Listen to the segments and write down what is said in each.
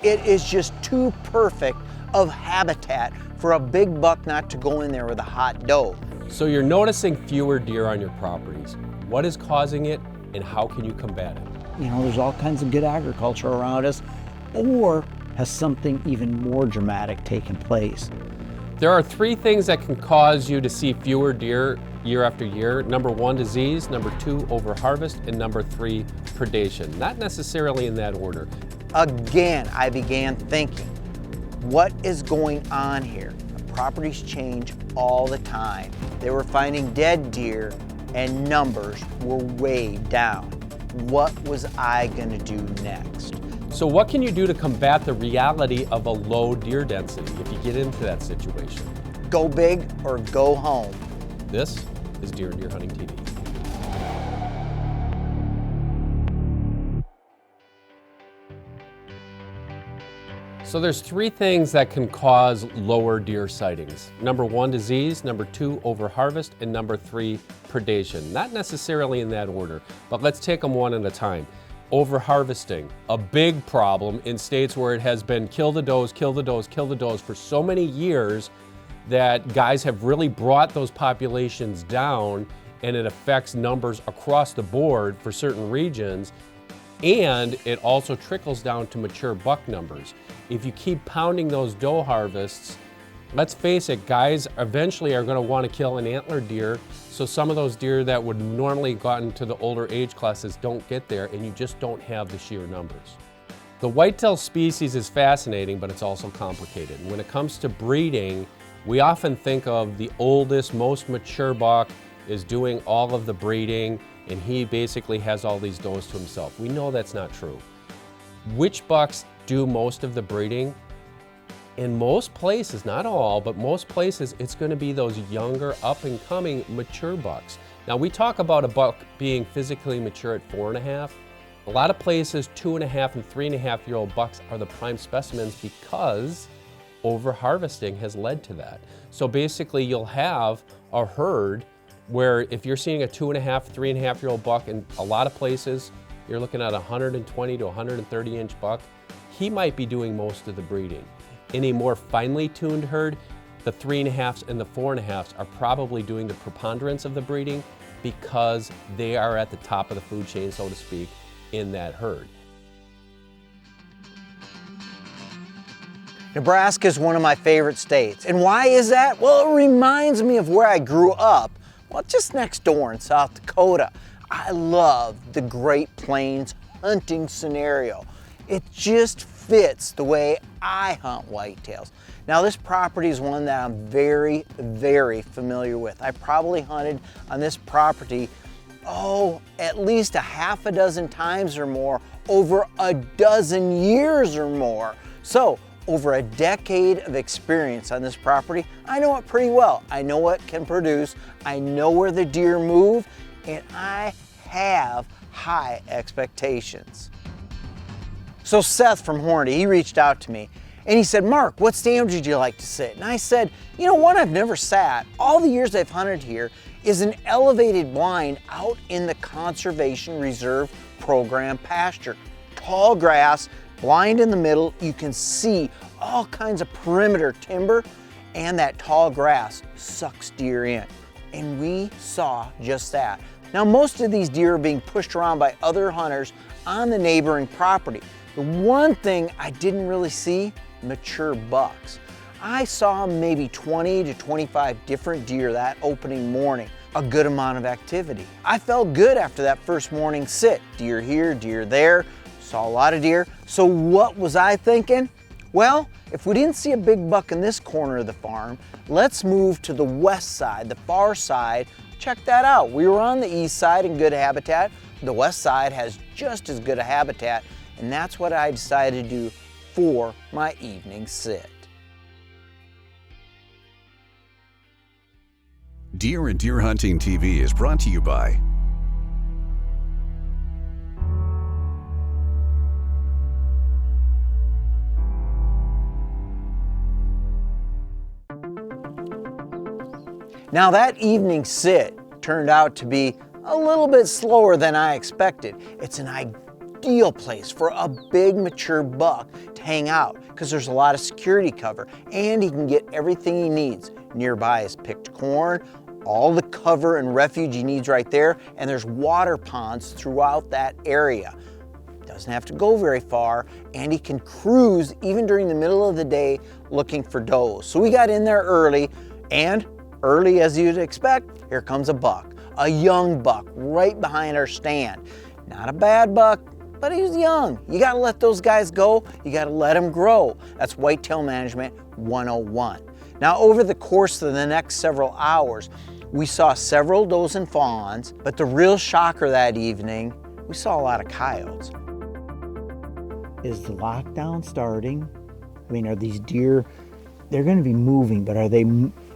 It is just too perfect of habitat for a big buck not to go in there with a hot doe. So you're noticing fewer deer on your properties. What is causing it and how can you combat it? You know, there's all kinds of good agriculture around us, or has something even more dramatic taken place? There are three things that can cause you to see fewer deer year after year. Number one, disease. Number two, overharvest. And number three, predation. Not necessarily in that order. Again, I began thinking, what is going on here? Properties change all the time. They were finding dead deer and numbers were way down. What was I gonna do next? So what can you do to combat the reality of a low deer density if you get into that situation? Go big or go home. This is Deer and Deer Hunting TV. So there's three things that can cause lower deer sightings. Number one, disease. Number two, overharvest. And number three, predation. Not necessarily in that order, but let's take them one at a time. Overharvesting, a big problem in states where it has been kill the does, kill the does, kill the does for so many years that guys have really brought those populations down, and it affects numbers across the board for certain regions. And it also trickles down to mature buck numbers. If you keep pounding those doe harvests, let's face it, guys eventually are going to want to kill an antler deer, so some of those deer that would normally gotten to the older age classes don't get there, and you just don't have the sheer numbers. The whitetail species is fascinating, but it's also complicated. When it comes to breeding, we often think of the oldest, most mature buck is doing all of the breeding, and he basically has all these does to himself. We know that's not true. Which bucks do most of the breeding? In most places, not all, but most places, it's going to be those younger, up-and-coming, mature bucks. Now, we talk about a buck being physically mature at 4.5. A lot of places, 2.5 and 3.5-year-old bucks are the prime specimens because over-harvesting has led to that. So basically, you'll have a herd where if you're seeing a 2.5, 3.5-year-old buck in a lot of places, you're looking at a 120 to 130-inch buck, he might be doing most of the breeding. In a more finely tuned herd, the 3.5s and the 4.5s are probably doing the preponderance of the breeding because they are at the top of the food chain, so to speak, in that herd. Nebraska is one of my favorite states. And why is that? Well, it reminds me of where I grew up. Well, just next door in South Dakota. I love the Great Plains hunting scenario. It just fits the way I hunt whitetails. Now, this property is one that I'm very, very familiar with. I probably hunted on this property, at least a half a dozen times or more, over a dozen years or more. So, over a decade of experience on this property, I know it pretty well. I know what it can produce, I know where the deer move, and I have high expectations. So Seth from Hornady, he reached out to me and he said, Mark, what stand would you like to sit? And I said, you know, one I've never sat, all the years I've hunted here, is an elevated blind out in the Conservation Reserve Program pasture. Tall grass, blind in the middle, you can see all kinds of perimeter timber, and that tall grass sucks deer in. And we saw just that. Now, most of these deer are being pushed around by other hunters on the neighboring property. The one thing I didn't really see, mature bucks. I saw maybe 20 to 25 different deer that opening morning, a good amount of activity. I felt good after that first morning sit. Deer here, deer there, saw a lot of deer. So what was I thinking? Well, if we didn't see a big buck in this corner of the farm, let's move to the west side, the far side. Check that out. We were on the east side in good habitat. The west side has just as good a habitat, and that's what I decided to do for my evening sit. Deer and Deer Hunting TV is brought to you by Now, that evening sit turned out to be a little bit slower than I expected. It's an ideal place for a big mature buck to hang out because there's a lot of security cover and he can get everything he needs. Nearby is picked corn, all the cover and refuge he needs right there, and there's water ponds throughout that area. Doesn't have to go very far, and he can cruise even during the middle of the day looking for does. So we got in there early, and early as you'd expect, here comes a buck, a young buck right behind our stand. Not a bad buck, but he was young. You gotta let those guys go, you gotta let them grow. That's whitetail management 101. Now over the course of the next several hours, we saw several does and fawns, but the real shocker that evening, we saw a lot of coyotes. Is the lockdown starting? I mean, are these deer, they're gonna be moving, but are they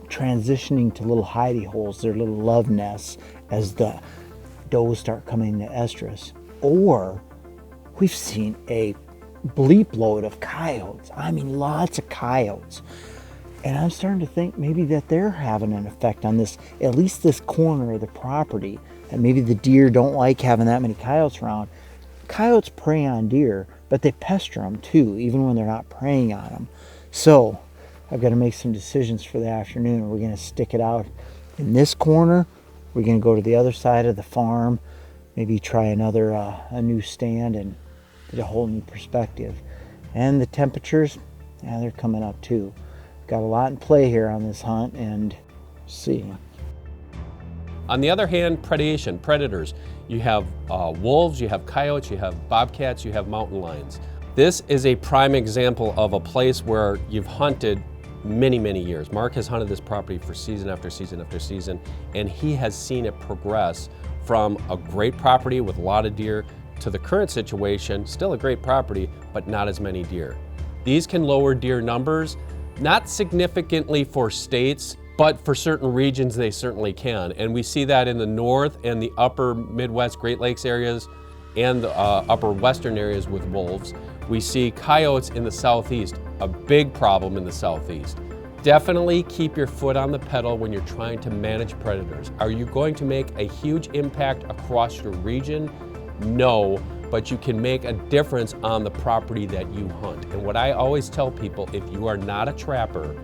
transitioning to little hidey holes, their little love nests as the does start coming to estrus? Or we've seen a bleep load of coyotes. I mean, lots of coyotes. And I'm starting to think maybe that they're having an effect on this, at least this corner of the property, that maybe the deer don't like having that many coyotes around. Coyotes prey on deer, but they pester them too, even when they're not preying on them. So I've got to make some decisions for the afternoon. We're going to stick it out in this corner. We're going to go to the other side of the farm, maybe try another a new stand and get a whole new perspective. And the temperatures, yeah, they're coming up too. Got a lot in play here on this hunt, and see. On the other hand, predation, predators. You have wolves, you have coyotes, you have bobcats, you have mountain lions. This is a prime example of a place where you've hunted many, many years. Mark has hunted this property for season after season after season, and he has seen it progress from a great property with a lot of deer to the current situation, still a great property, but not as many deer. These can lower deer numbers, not significantly for states, but for certain regions they certainly can. And we see that in the north and the upper Midwest Great Lakes areas and the upper western areas with wolves. We see coyotes in the southeast, a big problem in the southeast. Definitely keep your foot on the pedal when you're trying to manage predators. Are you going to make a huge impact across your region? No, but you can make a difference on the property that you hunt. And what I always tell people, if you are not a trapper,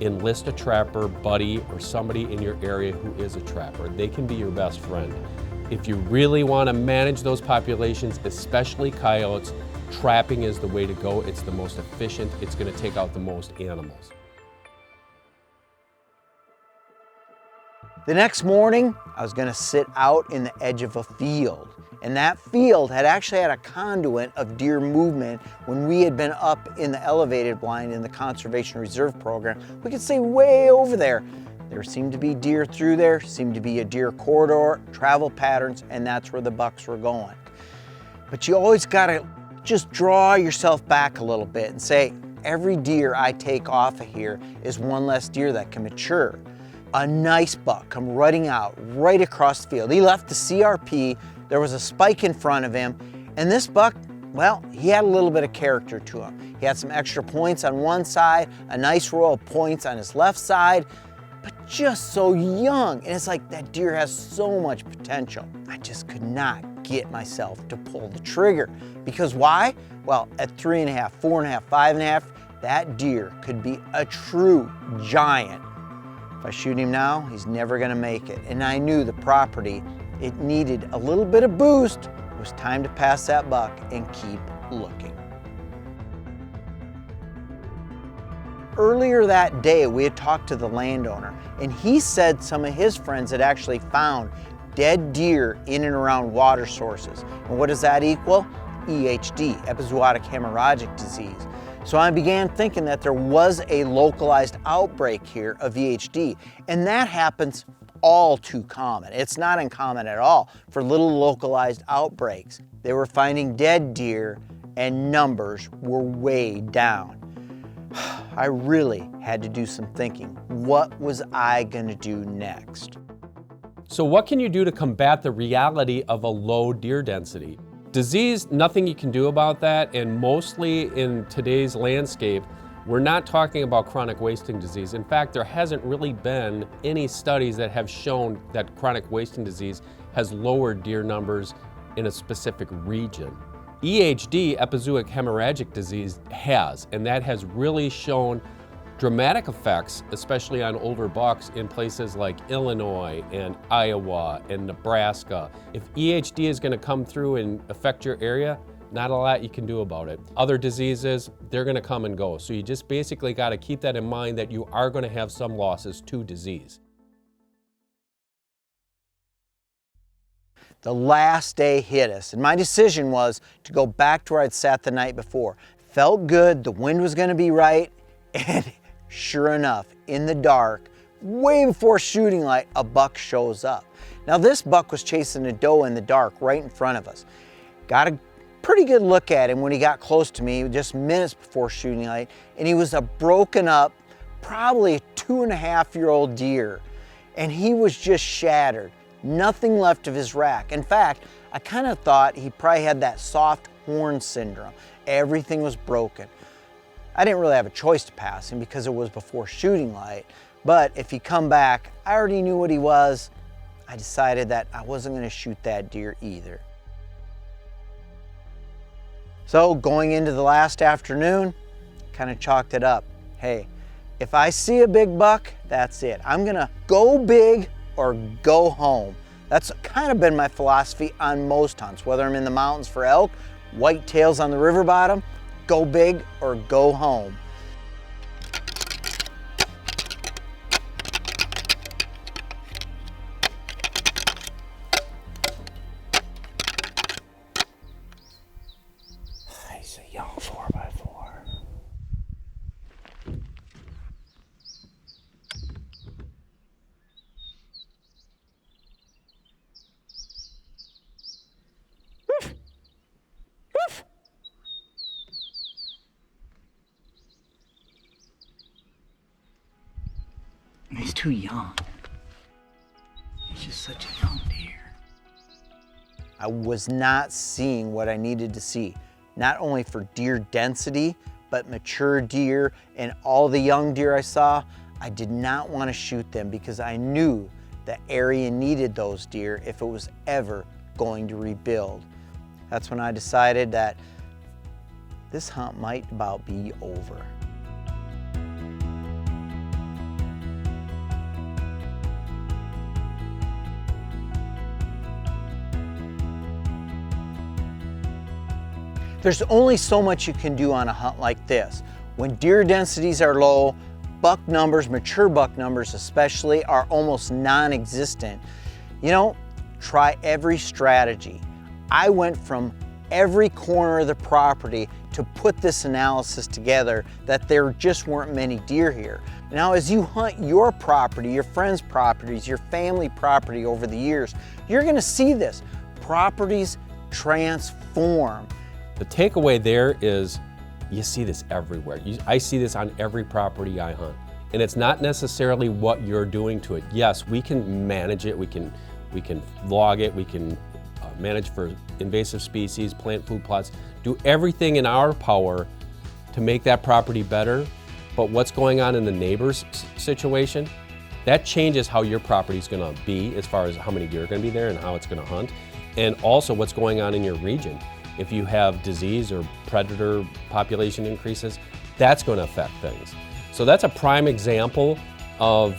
enlist a trapper buddy or somebody in your area who is a trapper. They can be your best friend. If you really want to manage those populations, especially coyotes, trapping is the way to go. It's the most efficient. It's going to take out the most animals. The next morning, I was going to sit out in the edge of a field. And that field had actually had a conduit of deer movement when we had been up in the elevated blind in the Conservation Reserve Program. We could see way over there. There seemed to be deer through there, seemed to be a deer corridor, travel patterns, and that's where the bucks were going. But you always got to just draw yourself back a little bit and say, every deer I take off of here is one less deer that can mature. A nice buck come rutting out right across the field. He left the CRP. There was a spike in front of him, and this buck, well, he had a little bit of character to him. He had some extra points on one side, a nice row of points on his left side, but just so young. And it's like that deer has so much potential. I just could not get myself to pull the trigger. Because why? Well, at 3.5, 4.5, 5.5, that deer could be a true giant. If I shoot him now, he's never gonna make it. And I knew the property, it needed a little bit of boost. It was time to pass that buck and keep looking. Earlier that day, we had talked to the landowner, and he said some of his friends had actually found dead deer in and around water sources. And what does that equal? EHD, epizootic hemorrhagic disease. So I began thinking that there was a localized outbreak here of EHD, and that happens all too common. It's not uncommon at all for little localized outbreaks. They were finding dead deer and numbers were way down. I really had to do some thinking. What was I gonna do next? So what can you do to combat the reality of a low deer density? Disease, nothing you can do about that, and mostly in today's landscape, we're not talking about chronic wasting disease. In fact, there hasn't really been any studies that have shown that chronic wasting disease has lowered deer numbers in a specific region. EHD, epizootic hemorrhagic disease, has, and that has really shown dramatic effects, especially on older bucks in places like Illinois and Iowa and Nebraska. If EHD is going to come through and affect your area, not a lot you can do about it. Other diseases, they're going to come and go. So you just basically got to keep that in mind, that you are going to have some losses to disease. The last day hit us, and my decision was to go back to where I'd sat the night before. Felt good, the wind was going to be right, and sure enough, in the dark, way before shooting light, a buck shows up. Now this buck was chasing a doe in the dark right in front of us. Got a pretty good look at him when he got close to me, just minutes before shooting light, and he was a broken up, probably a 2.5-year-old deer, and he was just shattered. Nothing left of his rack. In fact, I kind of thought he probably had that soft horn syndrome. Everything was broken. I didn't really have a choice to pass him because it was before shooting light, but if he come back, I already knew what he was. I decided that I wasn't going to shoot that deer either. So going into the last afternoon, kind of chalked it up. Hey, if I see a big buck, that's it. I'm going to go big or go home. That's kind of been my philosophy on most hunts, whether I'm in the mountains for elk, whitetails on the river bottom, go big or go home. He's a young 4x4. He's too young. He's just such a young deer. I was not seeing what I needed to see, not only for deer density, but mature deer and all the young deer I saw. I did not want to shoot them because I knew the area needed those deer if it was ever going to rebuild. That's when I decided that this hunt might about be over. There's only so much you can do on a hunt like this. When deer densities are low, buck numbers, mature buck numbers especially, are almost non-existent. You know, try every strategy. I went from every corner of the property to put this analysis together that there just weren't many deer here. Now, as you hunt your property, your friends' properties, your family property over the years, you're gonna see this. Properties transform. The takeaway there is you see this everywhere. I see this on every property I hunt. And it's not necessarily what you're doing to it. Yes, we can manage it, we can log it, we can manage for invasive species, plant food plots, do everything in our power to make that property better. But what's going on in the neighbor's situation, that changes how your property's gonna be as far as how many deer are gonna be there and how it's gonna hunt. And also what's going on in your region. If you have disease or predator population increases, that's going to affect things. So that's a prime example of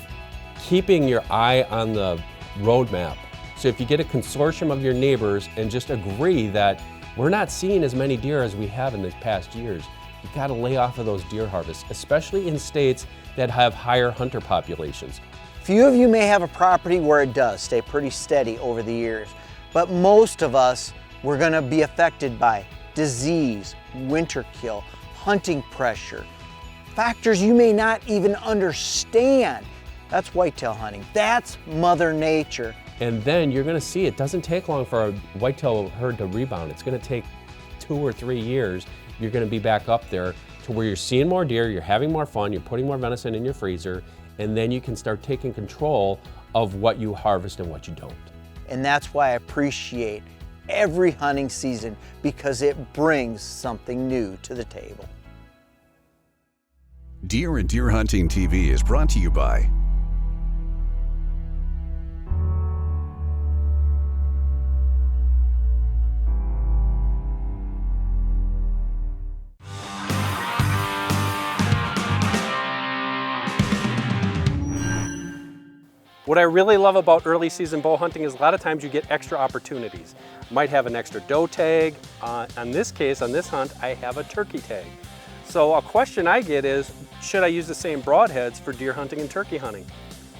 keeping your eye on the roadmap. So if you get a consortium of your neighbors and just agree that we're not seeing as many deer as we have in the past years, you've got to lay off of those deer harvests, especially in states that have higher hunter populations. Few of you may have a property where it does stay pretty steady over the years, but most of us, we're gonna be affected by disease, winter kill, hunting pressure, factors you may not even understand. That's whitetail hunting. That's Mother Nature. And then you're gonna see it doesn't take long for a whitetail herd to rebound. It's gonna take 2 or 3 years. You're gonna be back up there to where you're seeing more deer, you're having more fun, you're putting more venison in your freezer, and then you can start taking control of what you harvest and what you don't. And that's why I appreciate every hunting season, because it brings something new to the table. Deer and Deer Hunting TV is brought to you by What I really love about early season bow hunting is a lot of times you get extra opportunities. Might have an extra doe tag. On this case, on this hunt, I have a turkey tag. So a question I get is, should I use the same broadheads for deer hunting and turkey hunting?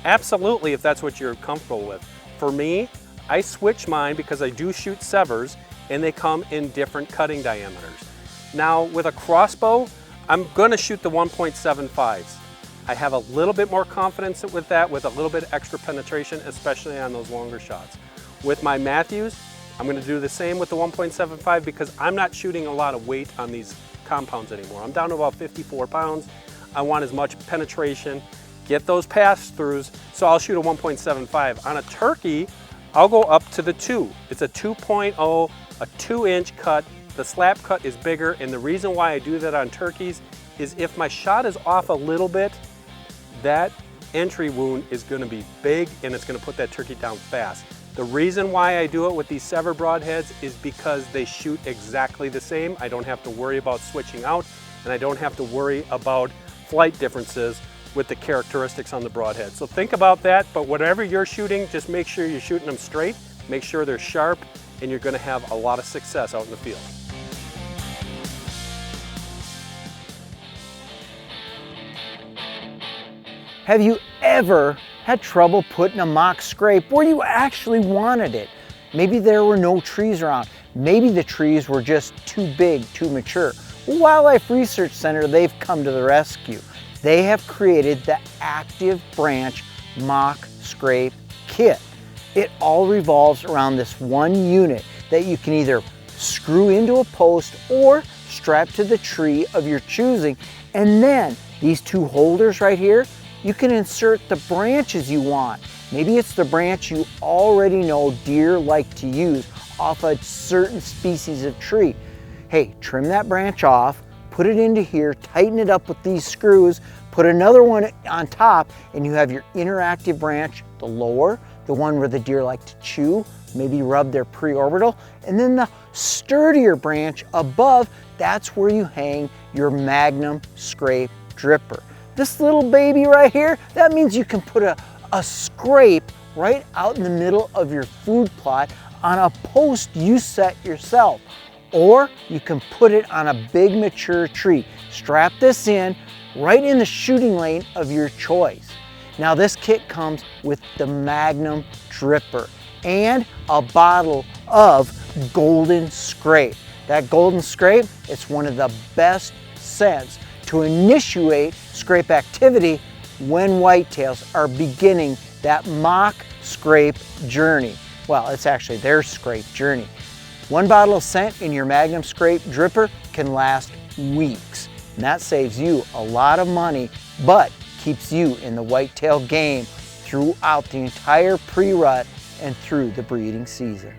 Absolutely, if that's what you're comfortable with. For me, I switch mine because I do shoot severs and they come in different cutting diameters. Now with a crossbow, I'm gonna shoot the 1.75s. I have a little bit more confidence with that, with a little bit extra penetration, especially on those longer shots. With my Matthews, I'm gonna do the same with the 1.75 because I'm not shooting a lot of weight on these compounds anymore. I'm down to about 54 pounds. I want as much penetration, get those pass-throughs, so I'll shoot a 1.75. On a turkey, I'll go up to the 2. It's a 2.0, a 2-inch cut. The slap cut is bigger, and the reason why I do that on turkeys is if my shot is off a little bit, that entry wound is gonna be big and it's gonna put that turkey down fast. The reason why I do it with these sever broadheads is because they shoot exactly the same. I don't have to worry about switching out, and I don't have to worry about flight differences with the characteristics on the broadhead. So think about that, but whatever you're shooting, just make sure you're shooting them straight, make sure they're sharp, and you're gonna have a lot of success out in the field. Have you ever had trouble putting a mock scrape where you actually wanted it? Maybe there were no trees around. Maybe the trees were just too big, too mature. Well, Wildlife Research Center, they've come to the rescue. They have created the Active Branch Mock Scrape Kit. It all revolves around this one unit that you can either screw into a post or strap to the tree of your choosing. And then these two holders right here, you can insert the branches you want. Maybe it's the branch you already know deer like to use off a certain species of tree. Hey, trim that branch off, put it into here, tighten it up with these screws, put another one on top, and you have your interactive branch, the lower, the one where the deer like to chew, maybe rub their preorbital, and then the sturdier branch above, that's where you hang your Magnum Scrape Dripper. This little baby right here, that means you can put a scrape right out in the middle of your food plot on a post you set yourself. Or you can put it on a big mature tree. Strap this in right in the shooting lane of your choice. Now this kit comes with the Magnum Dripper and a bottle of Golden Scrape. That Golden Scrape, it's one of the best scents to initiate scrape activity when whitetails are beginning that mock scrape journey. Well, it's actually their scrape journey. One bottle of scent in your Magnum Scrape Dripper can last weeks, and that saves you a lot of money, but keeps you in the whitetail game throughout the entire pre-rut and through the breeding season.